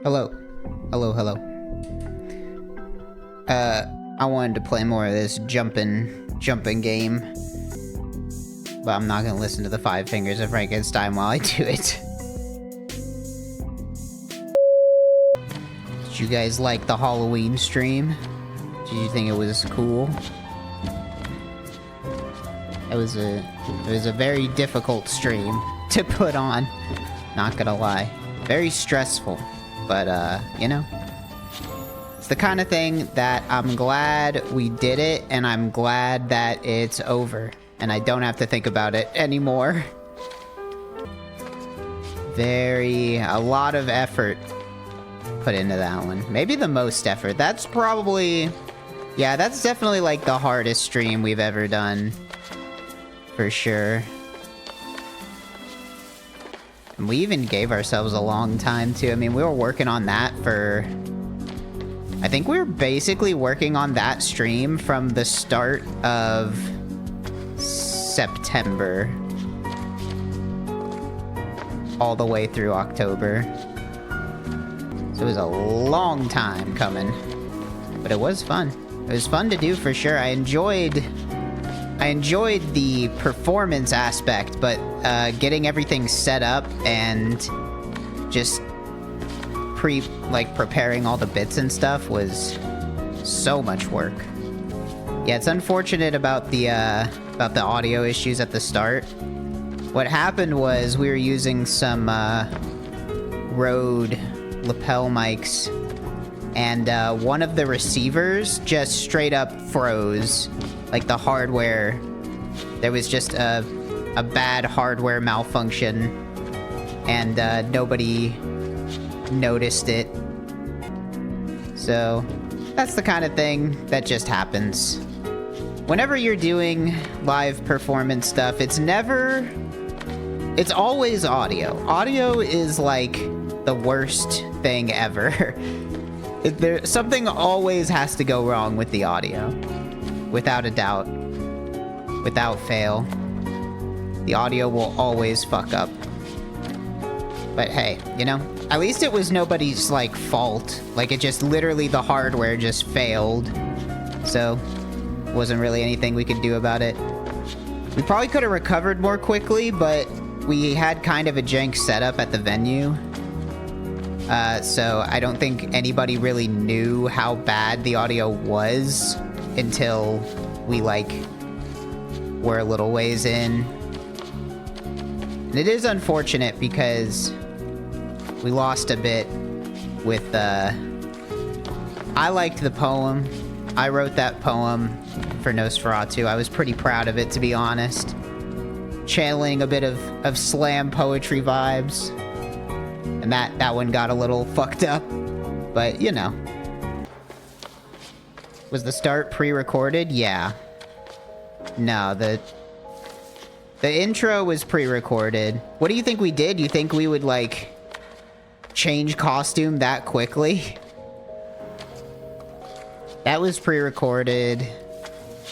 Hello. Hello, hello. I wanted to play more of this jumping game. But I'm not gonna listen to the 5 Fingers of Frankenstein while I do it. Did you guys like the Halloween stream? Did you think it was cool? It was a very difficult stream to put on. Not gonna lie. Very stressful. But, you know. It's the kind of thing that I'm glad we did it, and I'm glad that it's over. And I don't have to think about it anymore. A lot of effort put into that one. Maybe the most effort. That's probably... Yeah, that's definitely like the hardest stream we've ever done. For sure. And we even gave ourselves a long time, too. I mean, we were working on that for... I think we were basically working on that stream from the start of September. All the way through October. So it was a long time coming. But it was fun. It was fun to do for sure. I enjoyed the performance aspect, but getting everything set up and just preparing all the bits and stuff was so much work. Yeah, it's unfortunate about the audio issues at the start. What happened was we were using some Rode lapel mics, and one of the receivers just straight up froze. Like the hardware, there was just a bad hardware malfunction, and nobody noticed it. So that's the kind of thing that just happens. Whenever you're doing live performance stuff, it's always audio. Audio is like the worst thing ever. Something always has to go wrong with the audio. Without a doubt. Without fail. The audio will always fuck up. But hey, you know, at least it was nobody's, like, fault. Like, it just literally, the hardware just failed. So, wasn't really anything we could do about it. We probably could have recovered more quickly, but we had kind of a jank setup at the venue. So I don't think anybody really knew how bad the audio was until we, like, were a little ways in. And it is unfortunate because we lost a bit with, I liked the poem. I wrote that poem for Nosferatu. I was pretty proud of it, to be honest. Channeling a bit of slam poetry vibes. And that one got a little fucked up. But, you know. Was the start pre-recorded? Yeah. No, the intro was pre-recorded. What do you think we did? You think we would, like, change costume that quickly? That was pre-recorded.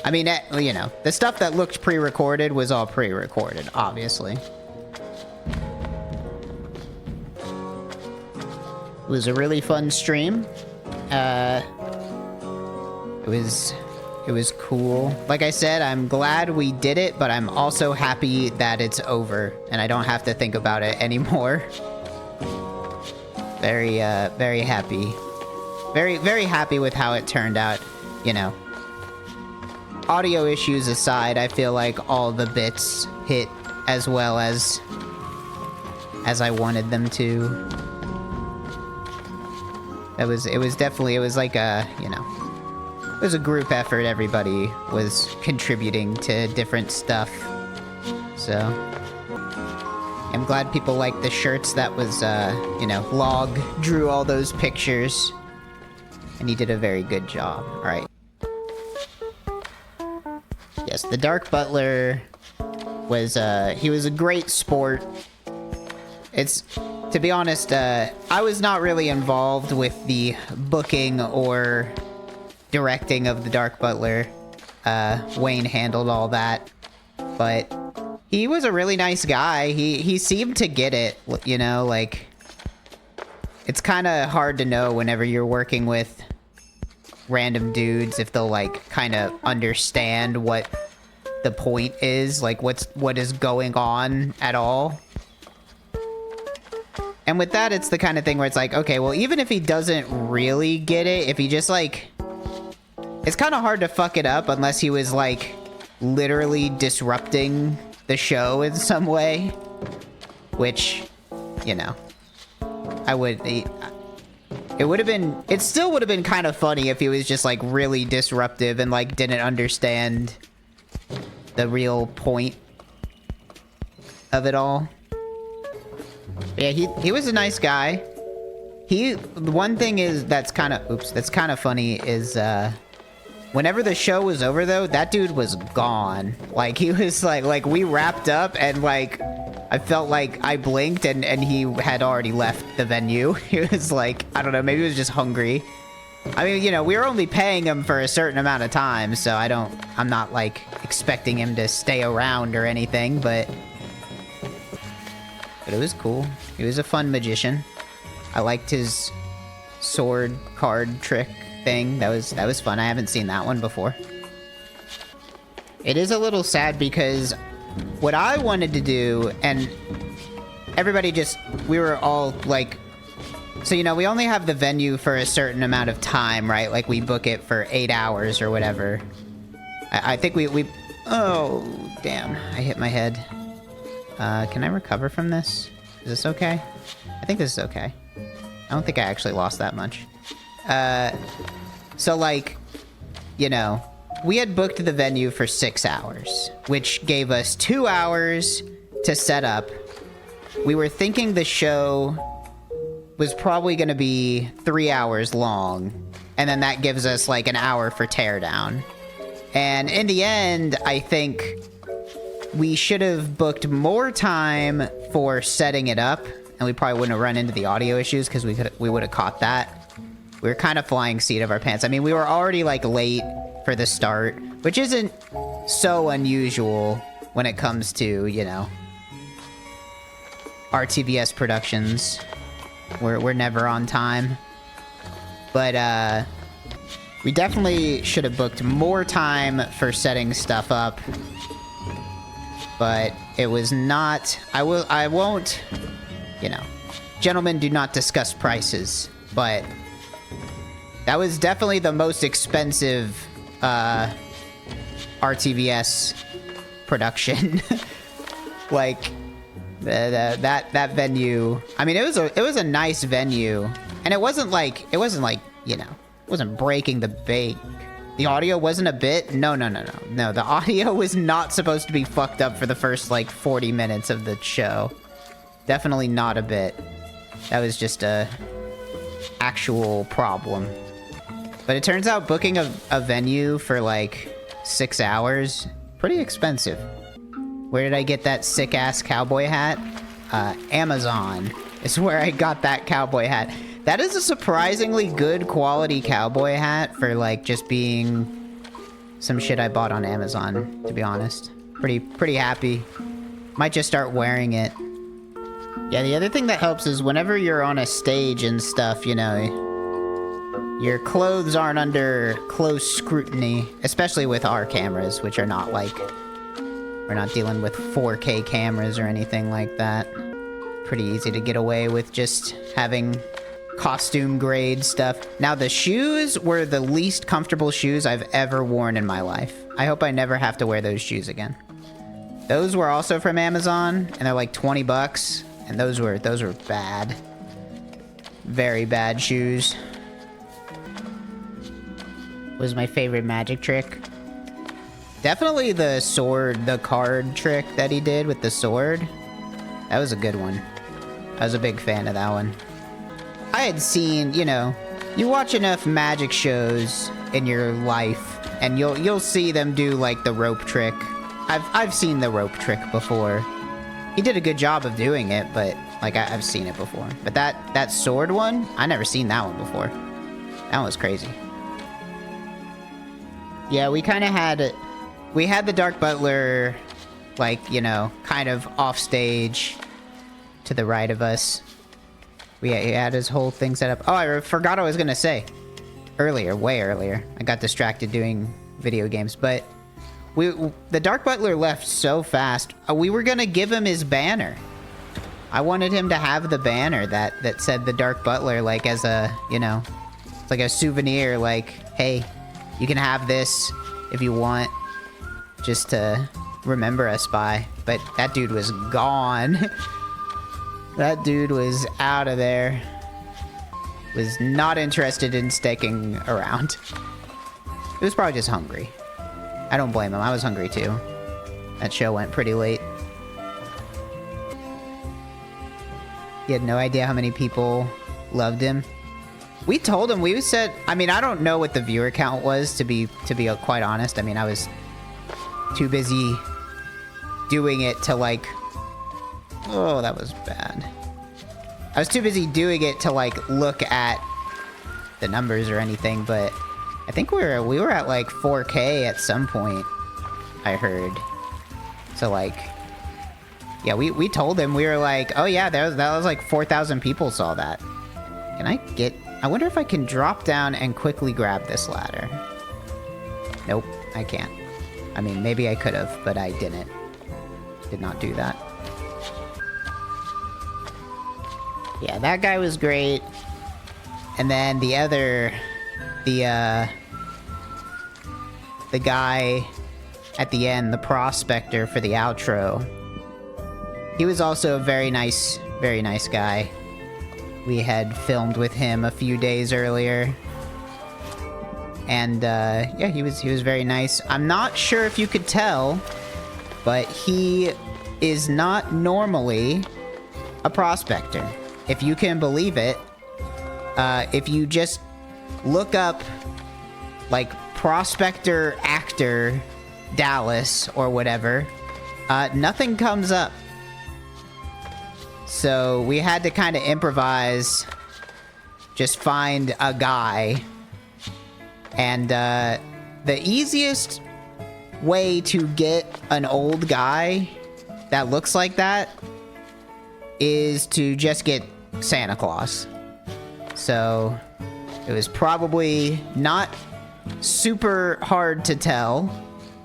I mean, you know, the stuff that looked pre-recorded was all pre-recorded, obviously. It was a really fun stream. It was cool. Like I said, I'm glad we did it, but I'm also happy that it's over and I don't have to think about it anymore. Very happy. Very happy with how it turned out, you know. Audio issues aside, I feel like all the bits hit as well as I wanted them to. It was like a, you know, it was a group effort. Everybody was contributing to different stuff. So, I'm glad people liked the shirts. That was, you know, Log drew all those pictures. And he did a very good job. Alright. Yes, the Dark Butler was, he was a great sport. To be honest, I was not really involved with the booking or directing of the Dark Butler. Wayne handled all that. But he was a really nice guy. He seemed to get it, you know, like... it's kind of hard to know whenever you're working with random dudes if they'll like kind of understand what the point is, like what is going on at all. And with that, it's the kind of thing where it's like, okay, well, even if he doesn't really get it, if he just like, it's kind of hard to fuck it up unless he was like literally disrupting the show in some way, which, you know, it still would have been kind of funny if he was just like really disruptive and like didn't understand the real point of it all. Yeah, he was a nice guy. One thing is that's kind of funny is whenever the show was over though, that dude was gone. Like he was like we wrapped up and like I felt like I blinked and he had already left the venue. He was like, I don't know, maybe he was just hungry. I mean, you know, we were only paying him for a certain amount of time, so I'm not like expecting him to stay around or anything, but it was cool. He was a fun magician. I liked his sword card trick thing. That was fun. I haven't seen that one before. It is a little sad because what I wanted to do, and everybody we were all like, so, you know, we only have the venue for a certain amount of time, right? Like we book it for 8 hours or whatever. I think we oh, damn. I hit my head. Can I recover from this? Is this okay? I think this is okay. I don't think I actually lost that much. So like, you know, we had booked the venue for 6 hours, which gave us 2 hours to set up. We were thinking the show was probably going to be 3 hours long, and then that gives us like an hour for teardown. And in the end, I think we should have booked more time for setting it up, and we probably wouldn't have run into the audio issues because we would have caught that. We were kind of flying seat of our pants. I mean, we were already like late for the start, which isn't so unusual when it comes to, you know, RTVS productions. We're never on time. But we definitely should have booked more time for setting stuff up. But it was not... I won't... You know, gentlemen do not discuss prices, but that was definitely the most expensive RTVS production. Like that venue. I mean, it was a nice venue, and it wasn't like, you know, it wasn't breaking the bank. The audio wasn't a bit. No. The audio was not supposed to be fucked up for the first like 40 minutes of the show. Definitely not a bit. That was just a actual problem. But it turns out booking a venue for like 6 hours, pretty expensive. Where did I get that sick ass cowboy hat? Amazon is where I got that cowboy hat. That is a surprisingly good quality cowboy hat for like just being some shit I bought on Amazon, to be honest. Pretty happy. Might just start wearing it. Yeah, the other thing that helps is whenever you're on a stage and stuff, you know, your clothes aren't under close scrutiny, especially with our cameras, which are not like, we're not dealing with 4K cameras or anything like that. Pretty easy to get away with just having costume grade stuff. Now, the shoes were the least comfortable shoes I've ever worn in my life. I hope I never have to wear those shoes again. Those were also from Amazon, and they're like 20 bucks. And those were bad. Very bad shoes. What was my favorite magic trick? Definitely the sword, the card trick that he did with the sword. That was a good one. I was a big fan of that one. I had seen, you know, you watch enough magic shows in your life, and you'll see them do like the rope trick. I've seen the rope trick before. He did a good job of doing it, but like I've seen it before. But that sword one, I never seen that one before. That one was crazy. Yeah, we kind of had the Dark Butler, like, you know, kind of off stage to the right of us. He had his whole thing set up. Oh, I forgot I was gonna say. Earlier, way earlier. I got distracted doing video games, but the Dark Butler left so fast. We were gonna give him his banner. I wanted him to have the banner that said the Dark Butler, like, as a, you know, it's like a souvenir, like, hey, you can have this if you want, just to remember us by. But that dude was gone. That dude was out of there. Was not interested in sticking around. He was probably just hungry. I don't blame him. I was hungry too. That show went pretty late. He had no idea how many people loved him. We told him, we said, I mean, I don't know what the viewer count was, to be quite honest. I mean, I was too busy doing it to, like, oh, that was bad. I was too busy doing it to, like, look at the numbers or anything, but I think we were at, like, 4K at some point, I heard. So, like, yeah, we told him, we were like, oh yeah, that was like 4,000 people saw that. Can I get, I wonder if I can drop down and quickly grab this ladder. Nope, I can't. I mean, maybe I could have, but I didn't. Did not do that. Yeah, that guy was great. And then the other, the guy at the end, the prospector for the outro, he was also a very nice guy. We had filmed with him a few days earlier. And, yeah, he was very nice. I'm not sure if you could tell, but he is not normally a prospector. If you can believe it, if you just look up, like, prospector actor Dallas or whatever, nothing comes up. So we had to kind of improvise, just find a guy. And the easiest way to get an old guy that looks like that is to just get Santa Claus. So it was probably not super hard to tell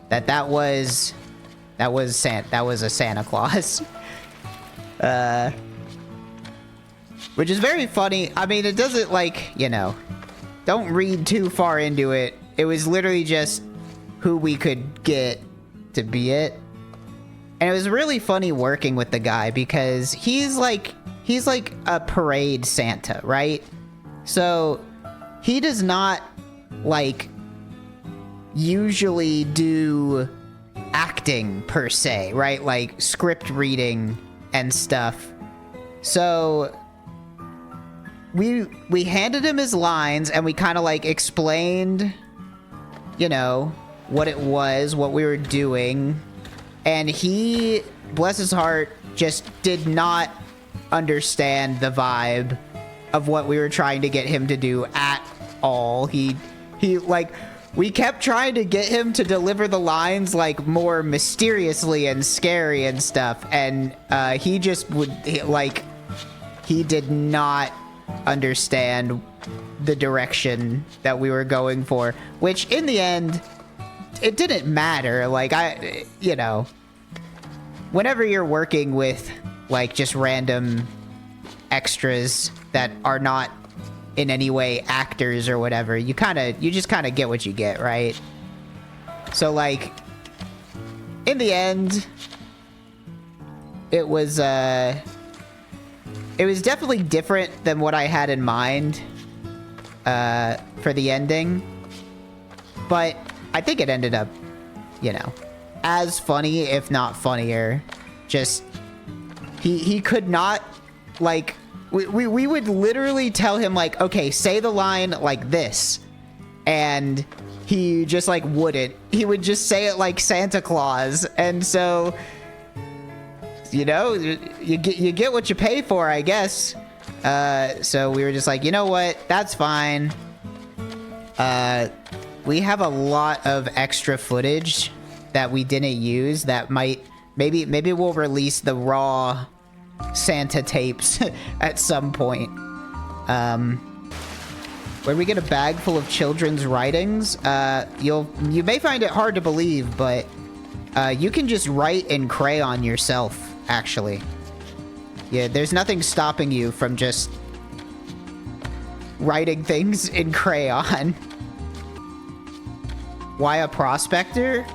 that was a Santa Claus. Which is very funny. I mean, it doesn't, like, you know, don't read too far into it. It was literally just who we could get to be it. And it was really funny working with the guy because he's like a parade Santa, right? So he does not, like, usually do acting per se, right? Like script reading and stuff. So we handed him his lines and we kind of, like, explained, you know, what it was, what we were doing. And he, bless his heart, just did not understand the vibe of what we were trying to get him to do at all. He like, we kept trying to get him to deliver the lines, like, more mysteriously and scary and stuff. And he just would, he did not understand the direction that we were going for, which in the end, it didn't matter. Like, you know, whenever you're working with, like, just random extras that are not in any way actors or whatever, you just kind of get what you get, right? So, like, in the end, it was definitely different than what I had in mind for the ending, but I think it ended up, you know, as funny, if not funnier. Just, he could not, like, we would literally tell him, like, okay, say the line like this, and he just, like, wouldn't. He would just say it like Santa Claus, and so, you know, you get what you pay for, I guess. So we were just like, you know what, that's fine. We have a lot of extra footage that we didn't use that maybe we'll release the raw Santa tapes at some point. where we get a bag full of children's writings. You may find it hard to believe, but you can just write in crayon yourself, actually. Yeah, there's nothing stopping you from just writing things in crayon. Why a prospector?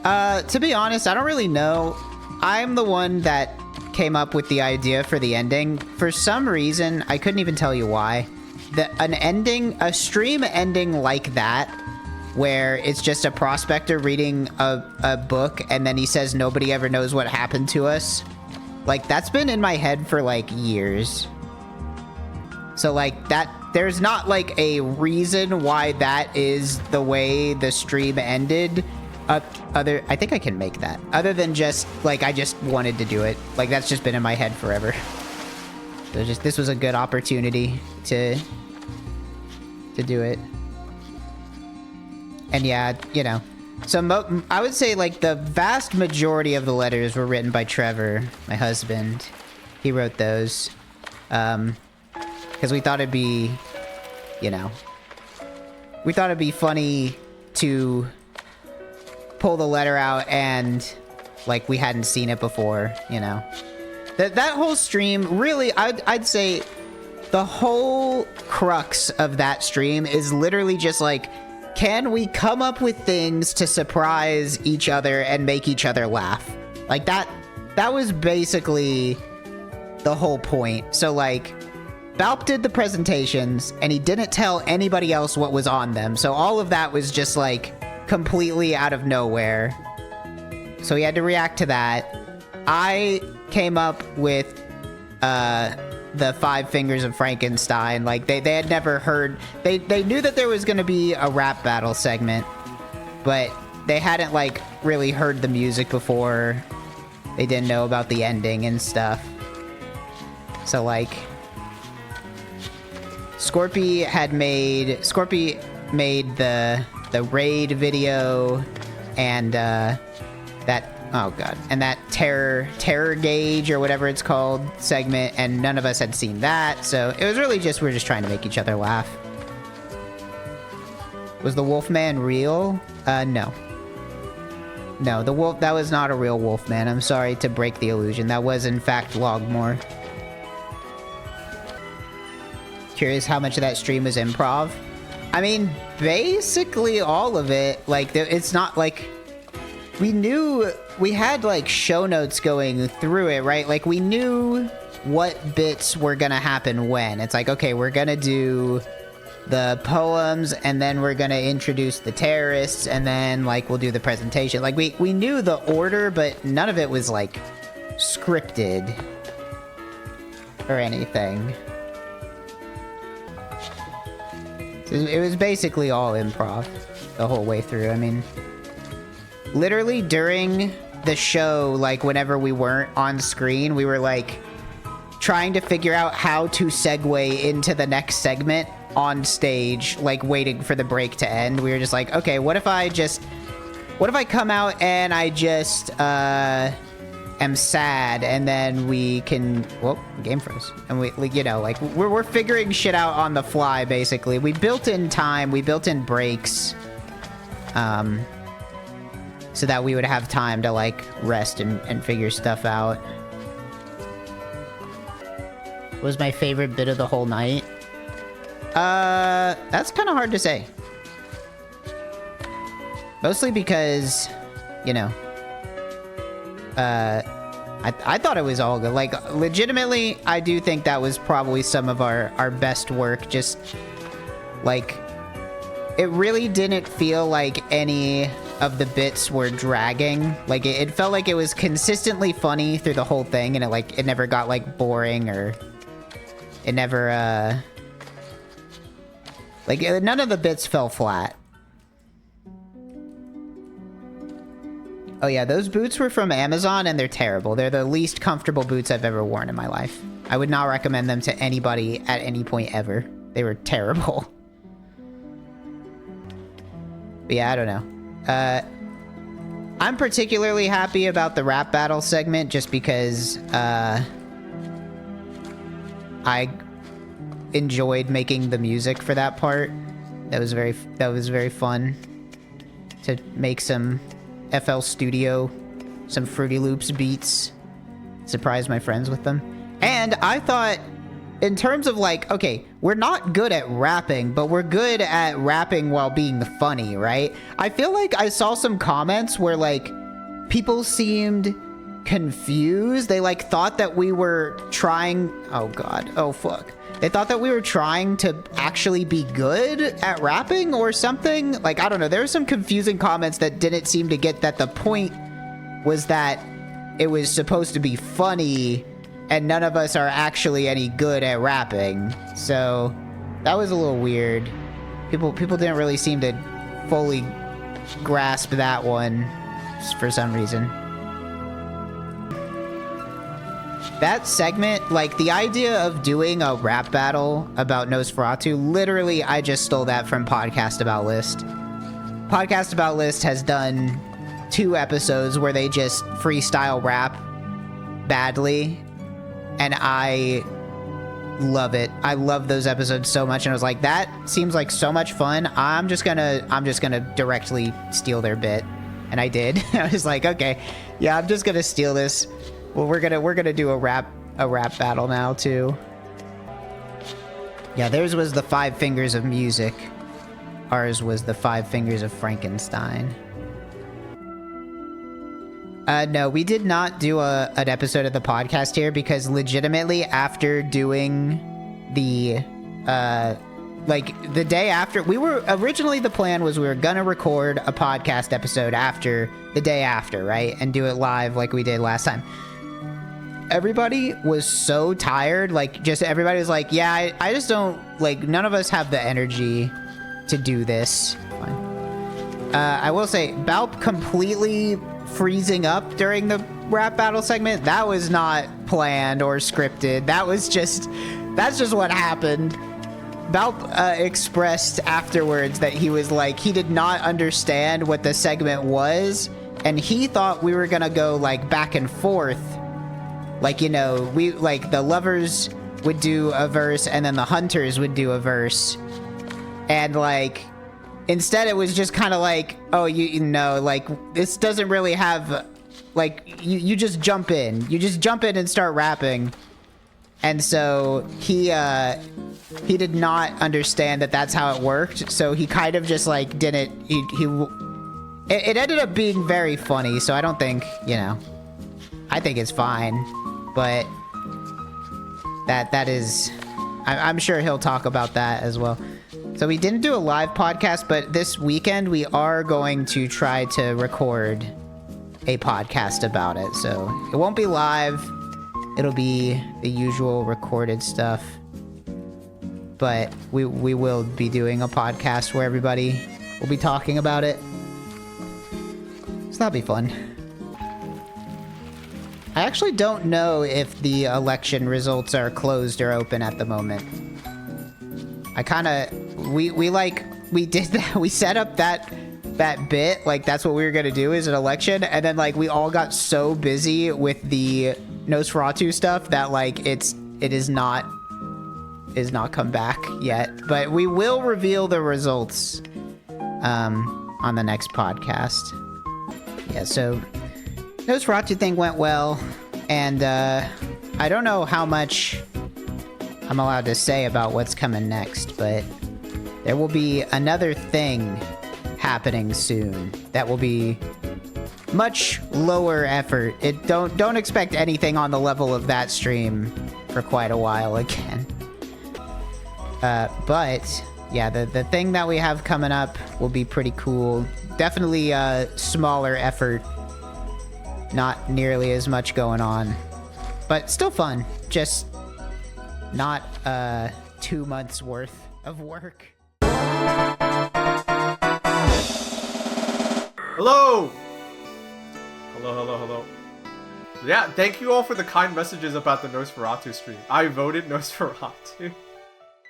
To be honest, I don't really know. I'm the one that came up with the idea for the ending. For some reason, I couldn't even tell you why. A stream ending like that, where it's just a prospector reading a book and then he says nobody ever knows what happened to us. Like, that's been in my head for, like, years. So, like, there's not, like, a reason why that is the way the stream ended. I think I can make that. Other than just, like, I just wanted to do it. Like, that's just been in my head forever. So this was a good opportunity to do it. And yeah, you know. So I would say, like, the vast majority of the letters were written by Trevor, my husband. He wrote those. Because we thought it'd be, you know, we thought it'd be funny to pull the letter out and, like, we hadn't seen it before, you know. That whole stream, really, I'd say the whole crux of that stream is literally just, like, can we come up with things to surprise each other and make each other laugh? Like, that was basically the whole point. So, like, Baaulp did the presentations, and he didn't tell anybody else what was on them. So all of that was just, like, completely out of nowhere. So he had to react to that. I came up with the 5 Fingers of Frankenstein. Like, they had never heard... They knew that there was going to be a rap battle segment, but they hadn't, like, really heard the music before. They didn't know about the ending and stuff. So, like... Scorpy made the raid video and that terror gauge or whatever it's called segment, and none of us had seen that, so it was really just we're just trying to make each other laugh. Was the Wolfman real? No, that was not a real Wolfman. I'm sorry to break the illusion. That was in fact Logmore. Curious how much of that stream was improv. I mean, basically all of it. Like, it's not like... We had, like, show notes going through it, right? Like, we knew what bits were gonna happen when. It's like, okay, we're gonna do the poems, and then we're gonna introduce the terrorists, and then, like, we'll do the presentation. Like, we knew the order, but none of it was, like, scripted or anything. It was basically all improv the whole way through. I mean, literally during the show, like, whenever we weren't on screen, we were, like, trying to figure out how to segue into the next segment on stage, like, waiting for the break to end. We were just like, okay, what if I come out and I just, am sad, and then we can... Whoa, game froze. And we, you know, like, we're figuring shit out on the fly, basically. We built in time, we built in breaks, so that we would have time to, like, rest and figure stuff out. What was my favorite bit of the whole night? That's kind of hard to say. Mostly because, you know, I thought it was all good. Like, legitimately, I do think that was probably some of our best work. Just, like, it really didn't feel like any of the bits were dragging. Like, it felt like it was consistently funny through the whole thing, and it never got, like, boring, or it never, like, none of the bits fell flat. Oh yeah, those boots were from Amazon, and they're terrible. They're the least comfortable boots I've ever worn in my life. I would not recommend them to anybody at any point ever. They were terrible. But yeah, I don't know. I'm particularly happy about the rap battle segment just because, I enjoyed making the music for that part. That was very fun to make some FL Studio, some Fruity Loops beats, surprise my friends with them. And I thought, in terms of like, okay, we're not good at rapping, but we're good at rapping while being funny, right? I feel like I saw some comments where like people seemed confused. They like thought that we were trying, oh god, oh fuck. They thought that we were trying to actually be good at rapping or something. Like, I don't know. There were some confusing comments that didn't seem to get that the point was that it was supposed to be funny and none of us are actually any good at rapping. So that was a little weird. People didn't really seem to fully grasp that one for some reason. That segment, like the idea of doing a rap battle about Nosferatu, literally I just stole that from Podcast About List. Podcast About List has done 2 episodes where they just freestyle rap badly, and I love it. I love those episodes so much, and I was like, that seems like so much fun. I'm just gonna directly steal their bit, and I did. I was like, okay, yeah, I'm just gonna steal this. Well, we're gonna do a rap battle now too. Yeah, theirs was the 5 fingers of music. Ours was the 5 fingers of Frankenstein. No, we did not do an episode of the podcast here because legitimately after doing the like the day after, we were originally, the plan was we were gonna record a podcast episode after the day after, right, and do it live like we did last time. Everybody was so tired, like just everybody was like, yeah, I just don't, like, none of us have the energy to do this. I will say Baaulp completely freezing up during the rap battle segment, that was not planned or scripted. That's just what happened. Baaulp expressed afterwards that he was like, he did not understand what the segment was, and he thought we were gonna go like back and forth. Like, you know, we like the lovers would do a verse and then the hunters would do a verse. And like, instead it was just kind of like, oh, you know, like this doesn't really have, like, you just jump in. You just jump in and start rapping. And so he did not understand that that's how it worked. So he kind of just like didn't, it ended up being very funny. So I don't think, you know, I think it's fine. But that is, I'm sure he'll talk about that as well. So we didn't do a live podcast, but this weekend we are going to try to record a podcast about it. So it won't be live. It'll be the usual recorded stuff. But we will be doing a podcast where everybody will be talking about it. So that'll be fun. I actually don't know if the election results are closed or open at the moment. I kind of, we did that, we set up that bit, like that's what we were gonna do is an election, and then like we all got so busy with the Nosferatu stuff that like it is not come back yet, but we will reveal the results on the next podcast. Yeah, so Nosferatu thing went well, and I don't know how much I'm allowed to say about what's coming next, but there will be another thing happening soon that will be much lower effort. Don't expect anything on the level of that stream for quite a while again. But yeah, the thing that we have coming up will be pretty cool. Definitely a smaller effort. Not nearly as much going on, but still fun. Just not 2 months worth of work. Hello! Hello. Yeah, thank you all for the kind messages about the Nosferatu stream. I voted Nosferatu.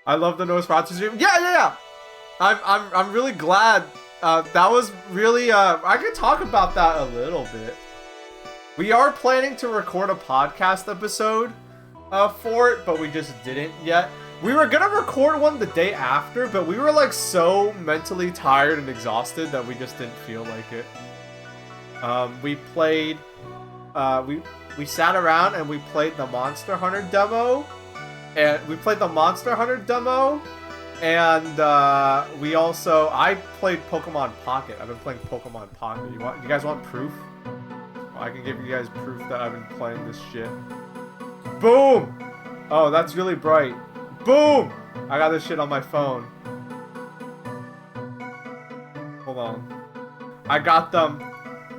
I love the Nosferatu stream. Yeah. I'm really glad. That was really, I could talk about that a little bit. We are planning to record a podcast episode for it, but we just didn't yet. We were gonna record one the day after, but we were like so mentally tired and exhausted that we just didn't feel like it. We played, we sat around and we played the Monster Hunter demo, and I played Pokemon Pocket. I've been playing Pokemon Pocket. You guys want proof? I can give you guys proof that I've been playing this shit. Boom! Oh, that's really bright. Boom! I got this shit on my phone. Hold on. I got that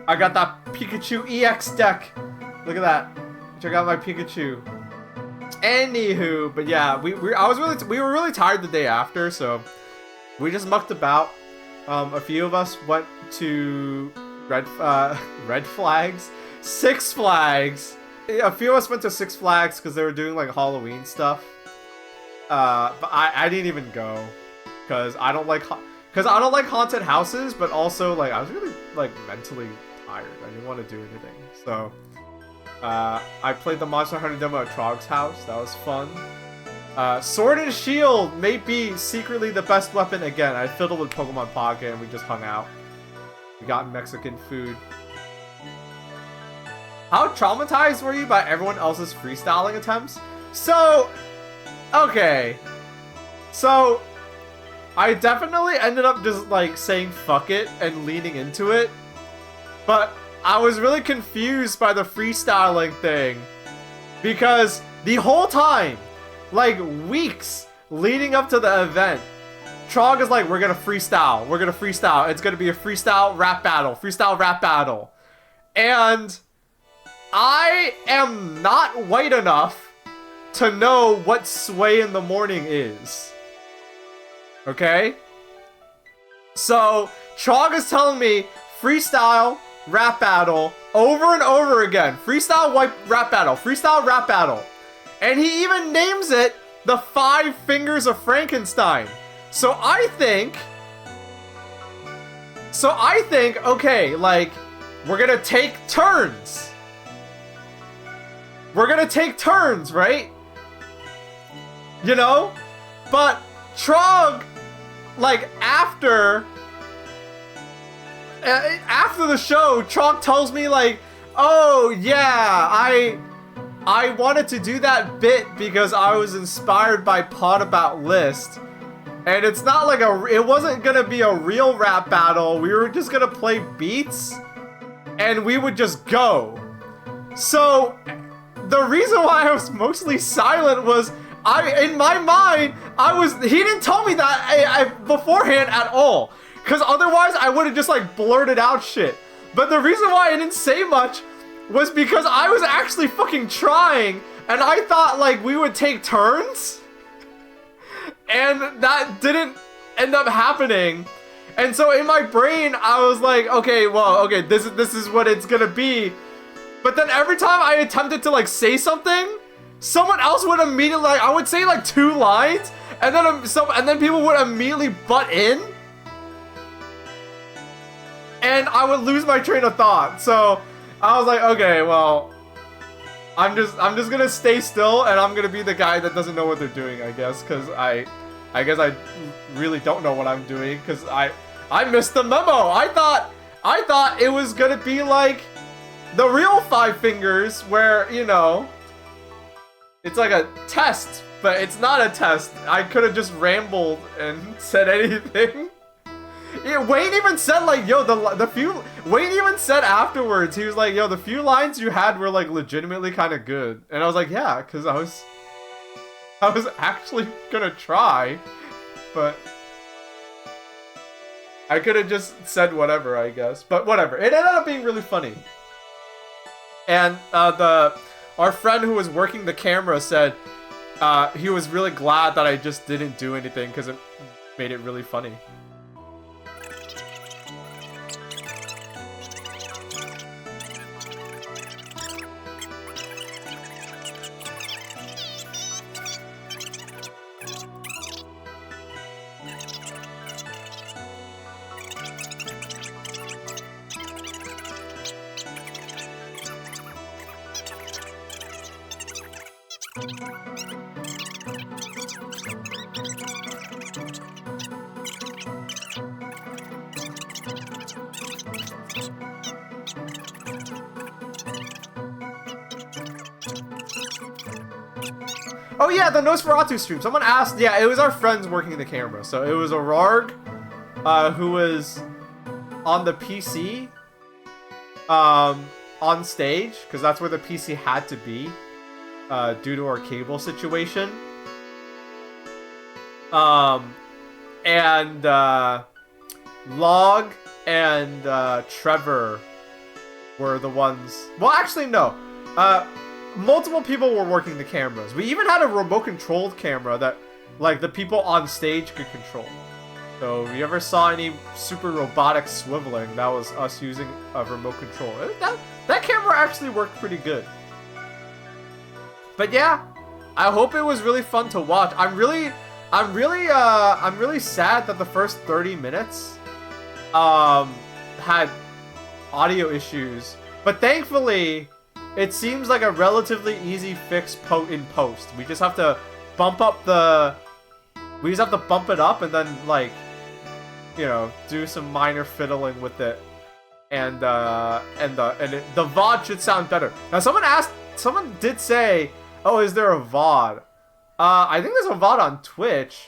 Pikachu EX deck. Look at that. Check out my Pikachu. Anywho, but yeah, we were really tired the day after, so we just mucked about. A few of us went to Red Flags, Six Flags. A few of us went to Six Flags because they were doing like Halloween stuff. But I didn't even go because I don't like haunted houses, but also like I was really like mentally tired. I didn't want to do anything, so I played the Monster Hunter demo at Trog's house. That was fun. Sword and Shield may be secretly the best weapon again. I fiddled with Pokemon Pocket and we just hung out. We got Mexican food. How traumatized were you by everyone else's freestyling attempts? So, okay. So, I definitely ended up just like saying fuck it and leaning into it. But I was really confused by the freestyling thing. Because the whole time, like weeks leading up to the event, Trog is like, we're gonna freestyle. We're gonna freestyle. It's gonna be a freestyle rap battle. Freestyle rap battle. And I am not white enough to know what Sway in the Morning is. Okay? So, Trog is telling me freestyle rap battle over and over again. Freestyle rap battle. Freestyle rap battle. And he even names it the 5 Fingers of Frankenstein. So I think, okay, like, we're gonna take turns. We're gonna take turns, right? You know? But Trog, like, after the show, Trog tells me, like, oh, yeah, I wanted to do that bit because I was inspired by Pod About List. And it's not like it wasn't gonna be a real rap battle. We were just gonna play beats and we would just go. So the reason why I was mostly silent was in my mind, he didn't tell me that beforehand at all. Cause otherwise I would have just like blurted out shit. But the reason why I didn't say much was because I was actually fucking trying and I thought like we would take turns. And that didn't end up happening. And so in my brain, I was like, okay, this is what it's gonna be. But then every time I attempted to like say something, someone else would immediately, like, I would say like 2 lines, and then people would immediately butt in. And I would lose my train of thought. So I was like, okay, well, I'm just gonna stay still and I'm gonna be the guy that doesn't know what they're doing, I guess, because I guess I really don't know what I'm doing, because I missed the memo. I thought it was gonna be like the real 5 Fingers, where, you know, it's like a test, but it's not a test. I could have just rambled and said anything. Yeah, Wayne even said, like, yo, Wayne even said afterwards, he was like, yo, the few lines you had were, like, legitimately kind of good. And I was like, yeah, because I was actually gonna try, but I could have just said whatever, I guess. But whatever, it ended up being really funny. And our friend who was working the camera said he was really glad that I just didn't do anything because it made it really funny. Oh yeah, the Nosferatu stream. Someone asked. Yeah, it was our friends working the camera. So it was a Rarg, who was on the PC, on stage, because that's where the PC had to be, due to our cable situation. And Log and Trevor were the ones. Well, actually, no. Multiple people were working the cameras. We even had a remote controlled camera that, like, the people on stage could control. So if you ever saw any super robotic swiveling, that was us using a remote control. That camera actually worked pretty good. But yeah, I hope it was really fun to watch. I'm really sad that the first 30 minutes had audio issues, but thankfully it seems like a relatively easy fix in post. We just have to bump up it up and then, like, you know, do some minor fiddling with it, and the VOD should sound better. Now someone did say, oh, is there a VOD? I think there's a VOD on Twitch,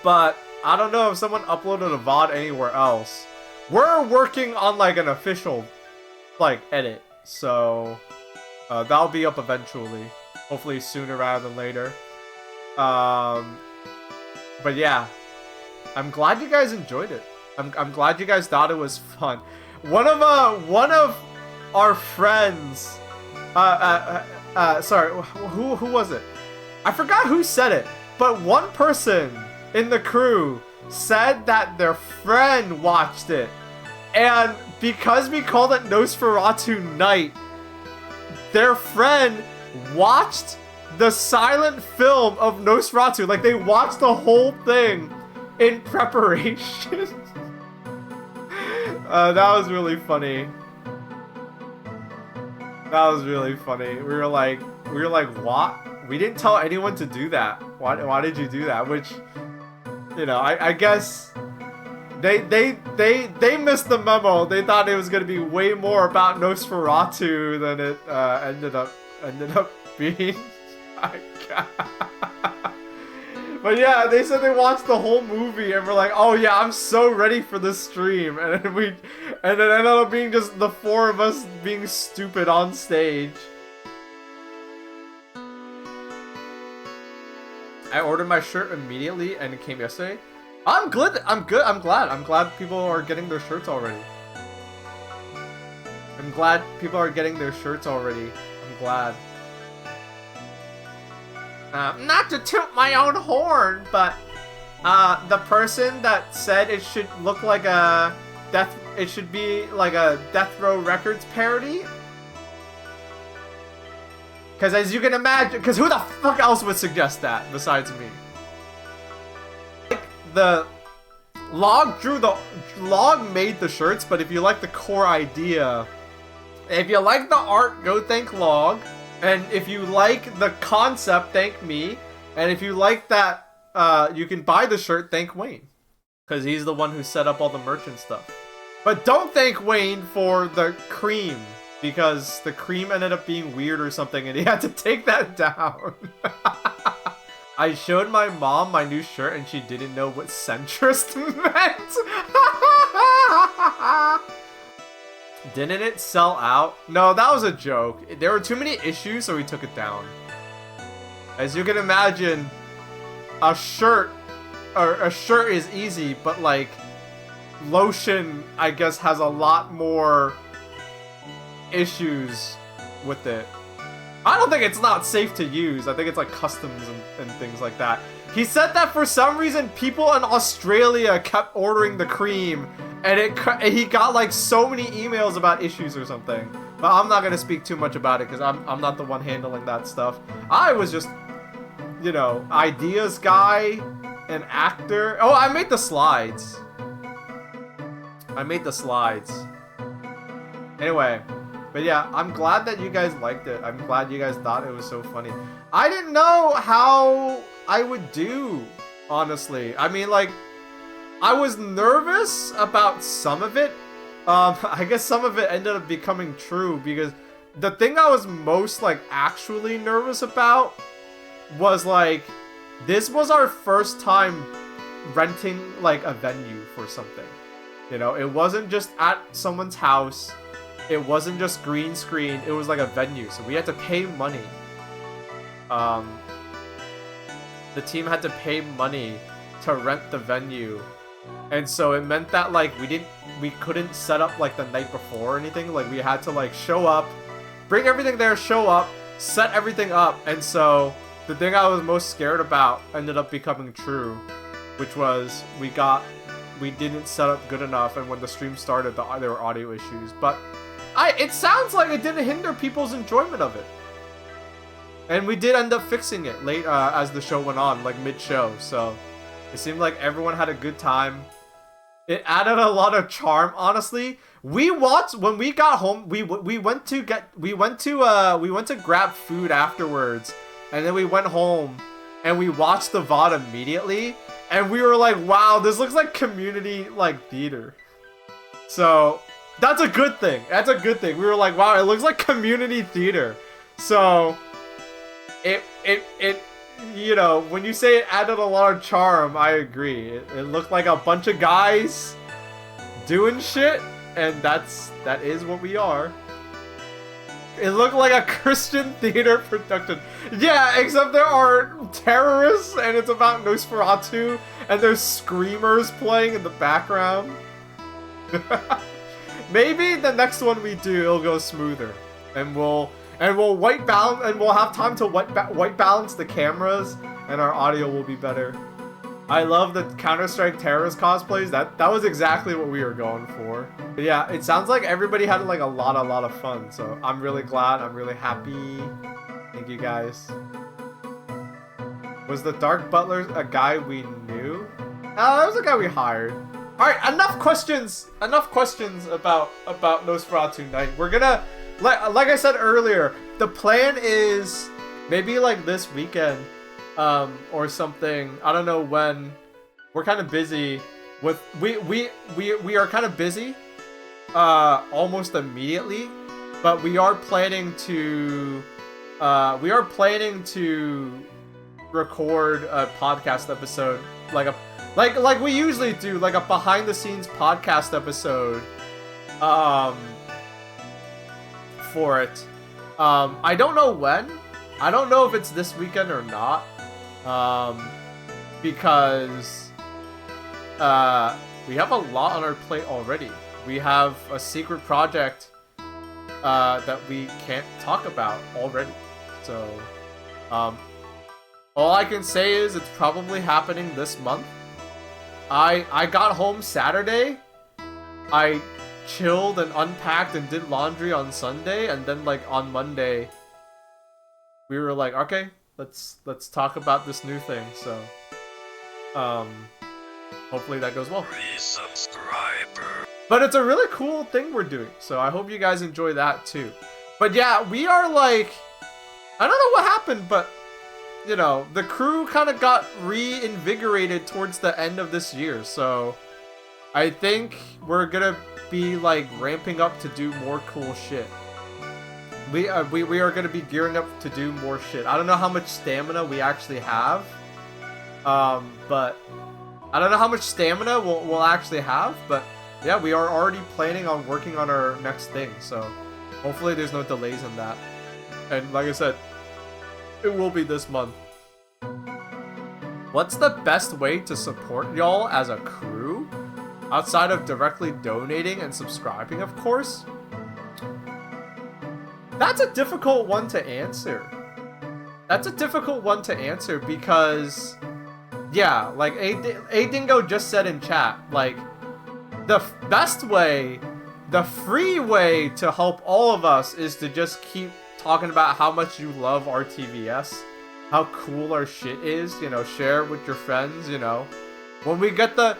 but I don't know if someone uploaded a VOD anywhere else. We're working on, like, an official, like, edit, so that'll be up eventually. Hopefully sooner rather than later. But yeah, I'm glad you guys enjoyed it. I'm glad you guys thought it was fun. One of our friends, sorry, who was it? I forgot who said it, but one person in the crew said that their friend watched it, and because we called it Nosferatu Night, their friend watched the silent film of Nosferatu. Like, they watched the whole thing in preparation. That was really funny. That was really funny. We were like, what? We didn't tell anyone to do that. Why did you do that? Which, you know, I guess they missed the memo. They thought it was gonna be way more about Nosferatu than it ended up being. But yeah, they said they watched the whole movie and were like, oh yeah, I'm so ready for this stream. And then it ended up being just the four of us being stupid on stage. I ordered my shirt immediately and it came yesterday. I'm glad people are getting their shirts already. I'm glad. Not to toot my own horn, but the person that said it should look like it should be like a Death Row Records parody. Because as you can imagine, because who the fuck else would suggest that besides me? The Log made the shirts, but if you like the core idea, if you like the art, go thank Log. And if you like the concept, thank me. And if you like that, you can buy the shirt, thank Wayne. Because he's the one who set up all the merch and stuff. But don't thank Wayne for the cream. Because the cream ended up being weird or something and he had to take that down. I showed my mom my new shirt and she didn't know what centrist meant. Didn't it sell out? No, that was a joke. There were too many issues, so we took it down. As you can imagine, a shirt is easy, but like lotion, I guess, has a lot more issues with it. I don't think it's not safe to use. I think it's like customs and things like that. He said that for some reason people in Australia kept ordering the cream and he got like so many emails about issues or something. But I'm not gonna speak too much about it because I'm not the one handling that stuff. I was just, you know, ideas guy, an actor. Oh, I made the slides. Anyway. But yeah, I'm glad that you guys liked it. I'm glad you guys thought it was so funny. I didn't know how I would do, honestly. I mean, like, I was nervous about some of it. I guess some of it ended up becoming true because the thing I was most, like, actually nervous about was like, this was our first time renting like a venue for something. You know, it wasn't just at someone's house. It wasn't just green screen. It was like a venue, so we had to pay money. The team had to pay money to rent the venue, and so it meant that like we couldn't set up like the night before or anything. Like we had to like show up, bring everything there, show up, set everything up, and so the thing I was most scared about ended up becoming true, which was we didn't set up good enough, and when the stream started, there were audio issues. But it sounds like it didn't hinder people's enjoyment of it. And we did end up fixing it late as the show went on, like mid-show. So it seemed like everyone had a good time. It added a lot of charm, honestly. We watched when we got home. We went to grab food afterwards, and then we went home and we watched the VOD immediately. And we were like, wow, this looks like community like theater. So that's a good thing. That's a good thing. We were like, wow, it looks like community theater. So it you know, when you say it added a lot of charm, I agree. It looked like a bunch of guys doing shit, and that is what we are. It looked like a Christian theater production. Yeah, except there are terrorists, and it's about Nosferatu, and there's screamers playing in the background. Maybe the next one we do, it'll go smoother, and we'll white balance, and we'll have time to white balance the cameras, and our audio will be better. I love the Counter-Strike terrorist cosplays. That was exactly what we were going for. But yeah, it sounds like everybody had like a lot of fun. So I'm really glad. I'm really happy. Thank you guys. Was the Dark Butler a guy we knew? That was a guy we hired. All right, enough questions. Enough questions about Nosferatu Night. We're gonna, like I said earlier, the plan is maybe like this weekend. Or something. I don't know when. We're kind of busy with we are kind of busy almost immediately, but we are planning to record a podcast episode like we usually do, like a behind the scenes podcast episode for it. I don't know when. I don't know if it's this weekend or not. Because we have a lot on our plate already. We have a secret project that we can't talk about already. So all I can say is it's probably happening this month. I got home Saturday. I chilled and unpacked and did laundry on Sunday, and then like on Monday we were like, okay, let's talk about this new thing. So hopefully that goes well. But it's a really cool thing we're doing, so I hope you guys enjoy that too. But yeah, we are like, I don't know what happened, but you know, the crew kind of got reinvigorated towards the end of this year, so I think we're gonna be like ramping up to do more cool shit. We are going to be gearing up to do more shit. I don't know how much stamina we actually have. But I don't know how much stamina we'll actually have. But yeah, we are already planning on working on our next thing. So hopefully there's no delays in that. And like I said, it will be this month. What's the best way to support y'all as a crew? Outside of directly donating and subscribing, of course. That's a difficult one to answer. That's a difficult one to answer because, yeah, like A Dingo just said in chat, like, the best way, the free way to help all of us is to just keep talking about how much you love RTVS, how cool our shit is, you know, share it with your friends, you know. When we get the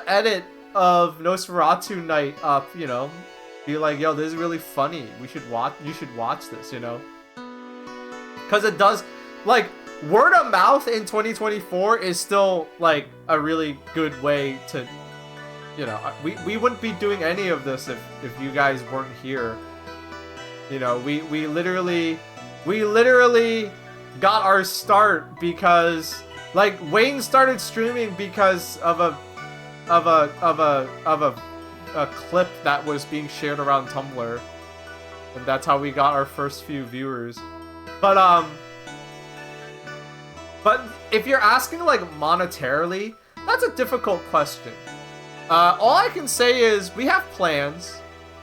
edit of Nosferatu Night up, you know, be like, yo, this is really funny. You should watch this, you know? Because it does, like, word of mouth in 2024 is still, like, a really good way to, you know, we wouldn't be doing any of this if you guys weren't here. You know, we literally got our start because, like, Wayne started streaming because of a clip that was being shared around Tumblr, and that's how we got our first few viewers. But if you're asking like monetarily, that's a difficult question. All I can say is we have plans.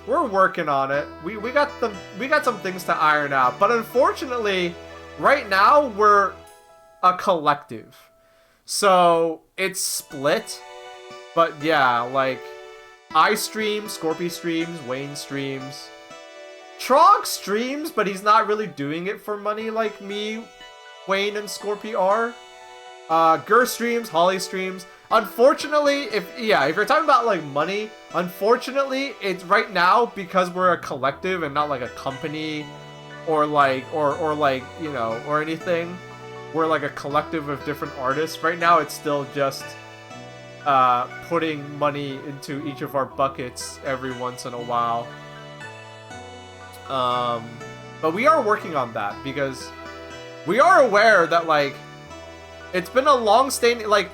We're working on it. We got some things to iron out. But unfortunately, right now we're a collective. So it's split. But yeah, like I stream, Scorpy streams, Wayne streams. Trog streams, but he's not really doing it for money like me, Wayne, and Scorpy are. Gur streams, Holly streams. Unfortunately, if you're talking about like money, unfortunately, it's right now because we're a collective and not like a company or like you know, or anything. We're like a collective of different artists. Right now it's still just putting money into each of our buckets every once in a while. But we are working on that because we are aware that like it's been a long-standing, like,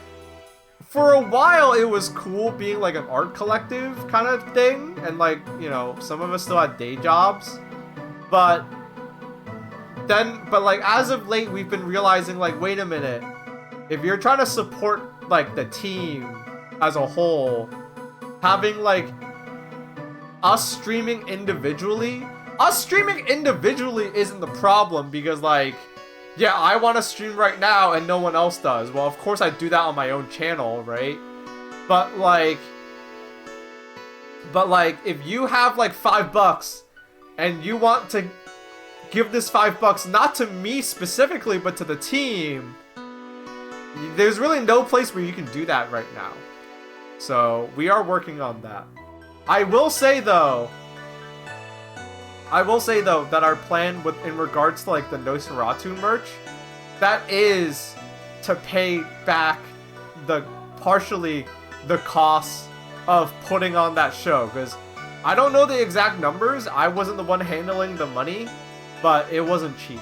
for a while it was cool being like an art collective kind of thing, and like, you know, some of us still had day jobs, but like as of late we've been realizing like, wait a minute, if you're trying to support like the team as a whole, having like us streaming individually isn't the problem, because like, yeah, I want to stream right now and no one else does. Well, of course I do that on my own channel, right? But like if you have like $5 and you want to give this $5 not to me specifically, but to the team, there's really no place where you can do that right now. So we are working on that. I will say though that our plan in regards to like the Nosferatu merch, that is to pay back partially the costs of putting on that show, because I don't know the exact numbers. I wasn't the one handling the money, but it wasn't cheap.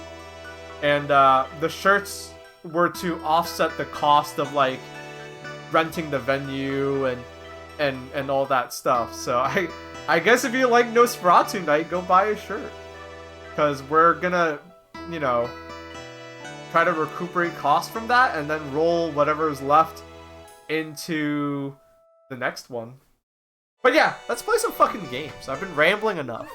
And the shirts were to offset the cost of like renting the venue and all that stuff. So I guess if you like Nosferatu Night, go buy a shirt. Because we're gonna, you know, try to recuperate costs from that and then roll whatever is left into the next one. But yeah, let's play some fucking games. I've been rambling enough.